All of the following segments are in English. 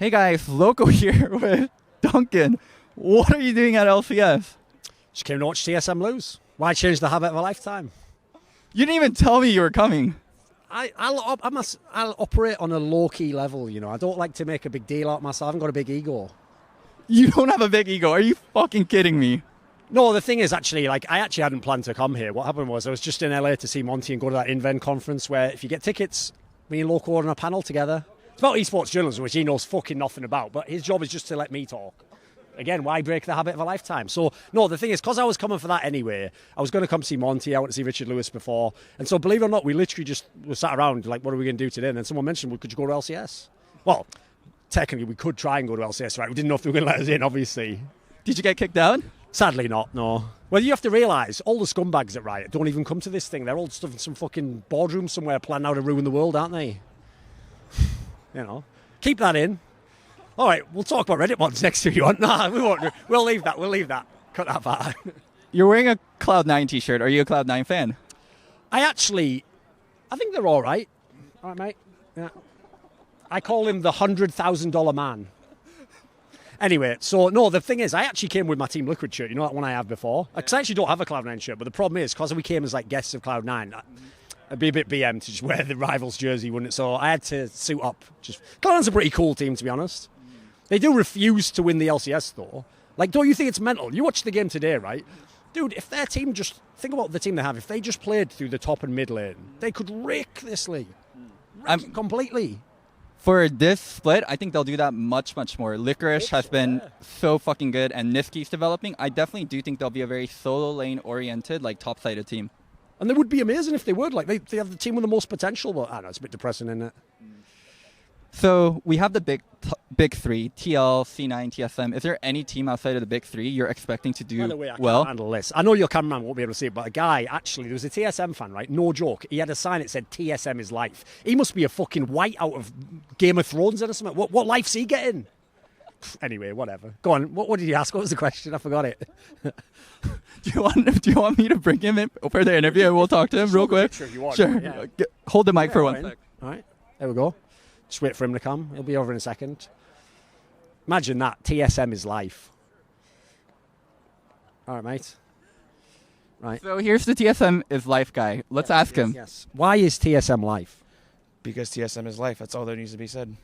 Hey guys, Loco here with Duncan. What are you doing at LCS? Just came to watch TSM lose. Why change the habit of a lifetime? You didn't even tell me you were coming. I'll operate on a low-key level, you know. I don't like to make a big deal out of myself. I haven't got a big ego. You don't have a big ego. Are you fucking kidding me? No, the thing is, actually, I actually hadn't planned to come here. What happened was I was just in LA to see Monty and go to that Invent conference where if you get tickets, me and Loco are on a panel together. It's about esports journalism, which he knows fucking nothing about, but his job is just to let me talk. Again, why break the habit of a lifetime? So, no, the thing is, because I was coming for that anyway, I was going to come see Monty, I went to see Richard Lewis before, and so believe it or not, we literally just were sat around, like, what are we going to do today? And then someone mentioned, well, could you go to LCS? Well, technically, we could try and go to LCS, right? We didn't know if they were going to let us in, obviously. Did you get kicked out? Sadly not, no. Well, you have to realise, all the scumbags at Riot don't even come to this thing. They're all stuff in some fucking boardroom somewhere planning how to ruin the world, aren't they? You know. Keep that in. All right, we'll talk about Reddit mods next if you want. Nah, we won't. We'll leave that. We'll leave that. Cut that part. You're wearing a Cloud9 t-shirt. Are you a Cloud9 fan? I think they're all right. All right, mate. Yeah. I call him the $100,000 man. Anyway, so, no, the thing is, I actually came with my Team Liquid shirt. You know that one I have before? Because I actually don't have a Cloud9 shirt, but the problem is, because we came as, like, guests of Cloud9, it'd be a bit BM to just wear the Rivals jersey, wouldn't it? So I had to suit up. Cloud9's a pretty cool team, to be honest. They do refuse to win the LCS, though. Like, don't you think it's mental? You watched the game today, right? Dude, if their team just... Think about the team they have. If they just played through the top and mid lane, they could rake this league. Rake it completely. For this split, I think they'll do that much, much more. Licorice has been so fucking good, and Niski's developing. I definitely do think they'll be a very solo lane-oriented, like, top-sided team. And they would be amazing if they would. Like, they have the team with the most potential, but I don't know, it's a bit depressing, isn't it? So we have the big three, TL, C9, TSM. Is there any team outside of the big three you're expecting to do well? By the way, I can't handle this. I know your cameraman won't be able to see it, but a guy, actually, there was a TSM fan, right? No joke. He had a sign that said TSM is life. He must be a fucking white out of Game of Thrones or something. What life's he getting? Anyway, whatever. Go on. What did you ask? What was the question? I forgot it. Do you want me to bring him in for the interview and we'll talk to him real quick? Sure, you want. Sure. Yeah. Hold the mic for 1 sec. All right. There we go. Just wait for him to come. He'll be over in a second. Imagine that. TSM is life. All right, mate. Right. So here's the TSM is life guy. Let's ask him. Yes. Why is TSM life? Because TSM is life. That's all there needs to be said.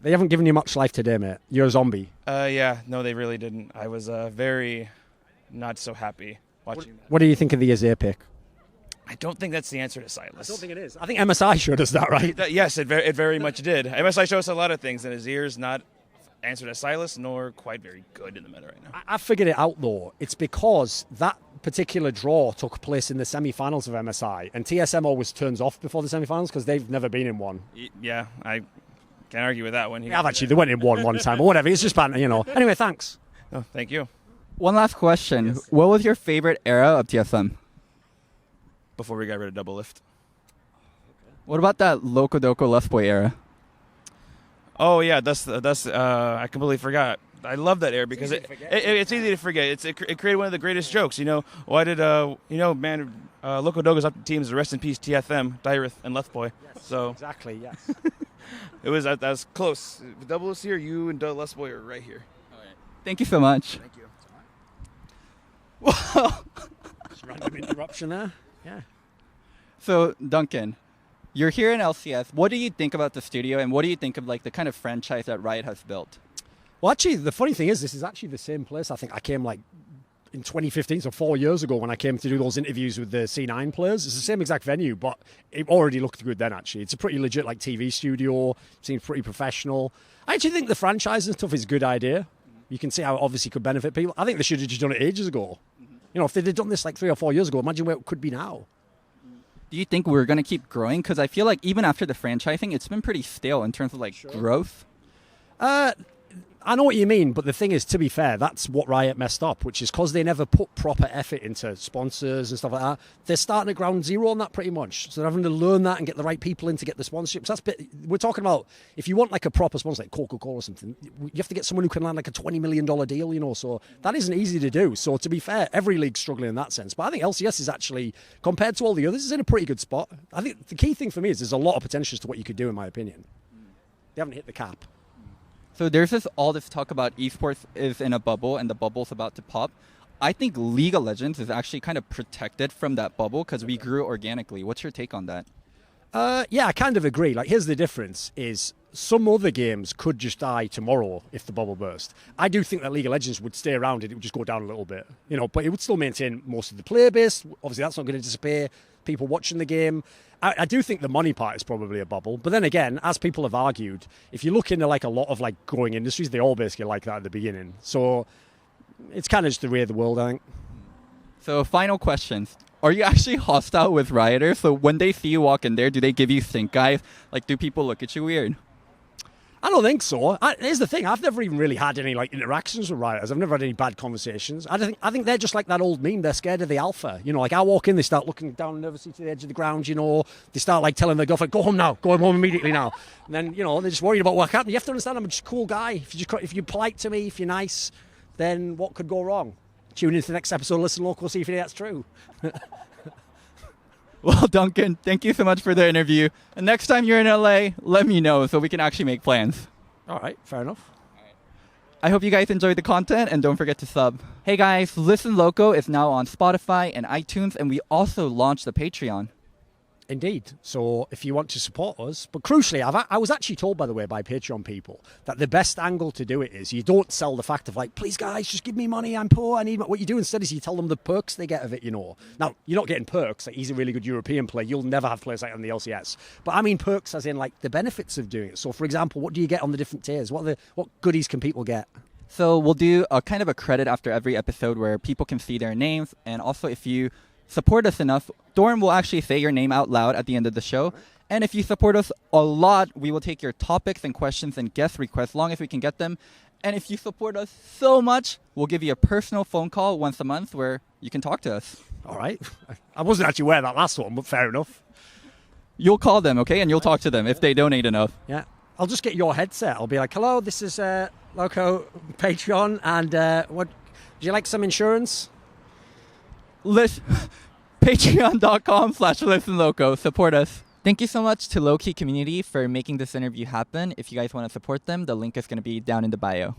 They haven't given you much life today, mate. You're a zombie. Yeah. No, they really didn't. I was very not so happy watching that. What do you think of the Azir pick? I don't think that's the answer to Silas. I don't think it is. I think MSI showed us that, right? Yes, it very much did. MSI shows us a lot of things, and Azir's not answered as Silas, nor quite very good in the meta right now. I figured it out, though. It's because that particular draw took place in the semi-finals of MSI, and TSM always turns off before the semi-finals because they've never been in one. Yeah, I can't argue with that one. Yeah, actually, they went in one time, or whatever. It's just banter, you know. Anyway, thanks. Oh, thank you. One last question. Yes. What was your favorite era of TSM? Before we got rid of double lift. What about that Locodoco Left Boy era? Oh yeah, that's I completely forgot. I love that era because it's easy to forget. It created one of the greatest jokes. You know, why did Locodoco's up teams rest in peace TSM, Dyrith, and Left Boy. Yes, so exactly, yes. It was that was close. Double is here, you and Left Boy are right here. All right. Thank you so much. Thank you. Wow. Just random interruption there. Yeah. So, Duncan, you're here in LCS. What do you think about the studio, and what do you think of like the kind of franchise that Riot has built? Well, actually, the funny thing is, this is actually the same place. I think I came like in 2015, so 4 years ago, when I came to do those interviews with the C9 players. It's the same exact venue, but it already looked good then, actually. It's a pretty legit like TV studio. Seems pretty professional. I actually think the franchise and stuff is a good idea. You can see how it obviously could benefit people. I think they should have just done it ages ago. You know, if they'd done this like 3 or 4 years ago, imagine where it could be now. Do you think we're going to keep growing? Because I feel like even after the franchising, it's been pretty stale in terms of like growth. I know what you mean, but the thing is, to be fair, that's what Riot messed up, which is because they never put proper effort into sponsors and stuff like that. They're starting at ground zero on that pretty much. So they're having to learn that and get the right people in to get the sponsorships. We're talking about, if you want like a proper sponsor like Coca-Cola or something, you have to get someone who can land like a $20 million deal, you know, so that isn't easy to do. So to be fair, every league's struggling in that sense. But I think LCS is actually, compared to all the others, is in a pretty good spot. I think the key thing for me is there's a lot of potential as to what you could do, in my opinion. They haven't hit the cap. So there's all this talk about esports is in a bubble and the bubble's about to pop. I think League of Legends is actually kind of protected from that bubble because we grew organically. What's your take on that? Yeah, I kind of agree. Like, here's the difference: is some other games could just die tomorrow if the bubble burst. I do think that League of Legends would stay around and it would just go down a little bit, but it would still maintain most of the player base. Obviously, that's not going to disappear. People watching the game. I do think the money part is probably a bubble. But then again, as people have argued, if you look into like a lot of like growing industries, they all basically like that at the beginning. So it's kind of just the way of the world, I think. So final questions. Are you actually hostile with rioters? So when they see you walk in there, do they give you stink eyes? Like, do people look at you weird? I don't think so. Here's the thing: I've never even really had any like interactions with rioters. I've never had any bad conversations. I think they're just like that old meme. They're scared of the alpha. Like I walk in, they start looking down nervously to the edge of the ground. They start like telling their girlfriend, "Go home now, go home immediately now." And then they're just worried about what happened. You have to understand, I'm just a cool guy. If you're polite to me, if you're nice, then what could go wrong? Tune into the next episode, listen local, see if that's true. Well, Duncan, thank you so much for the interview. And next time you're in LA, let me know so we can actually make plans. All right, fair enough. I hope you guys enjoyed the content and don't forget to sub. Hey guys, Listen Loco is now on Spotify and iTunes, and we also launched a Patreon. Indeed. So if you want to support us, but crucially, I was actually told, by the way, by Patreon people, that the best angle to do it is you don't sell the fact of like, please guys, just give me money, I'm poor, I need money. What you do instead is you tell them the perks they get of it, Now, you're not getting perks, like he's a really good European player, you'll never have players like that on the LCS. But I mean perks as in like the benefits of doing it. So for example, what do you get on the different tiers? What goodies can people get? So we'll do a kind of a credit after every episode where people can see their names, and also if you support us enough, Thorin will actually say your name out loud at the end of the show. And if you support us a lot, we will take your topics and questions and guest requests, long as we can get them. And if you support us so much, we'll give you a personal phone call once a month where you can talk to us. All right. I wasn't actually aware of that last one, but fair enough. You'll call them, okay? And you'll talk to them if they donate enough. Yeah. I'll just get your headset. I'll be like, hello, this is Loco Patreon, and would you like some insurance? Patreon.com/listenloco. Support us. Thank you so much to Lowkey community for making this interview happen. If you guys want to support them, the link is going to be down in the bio.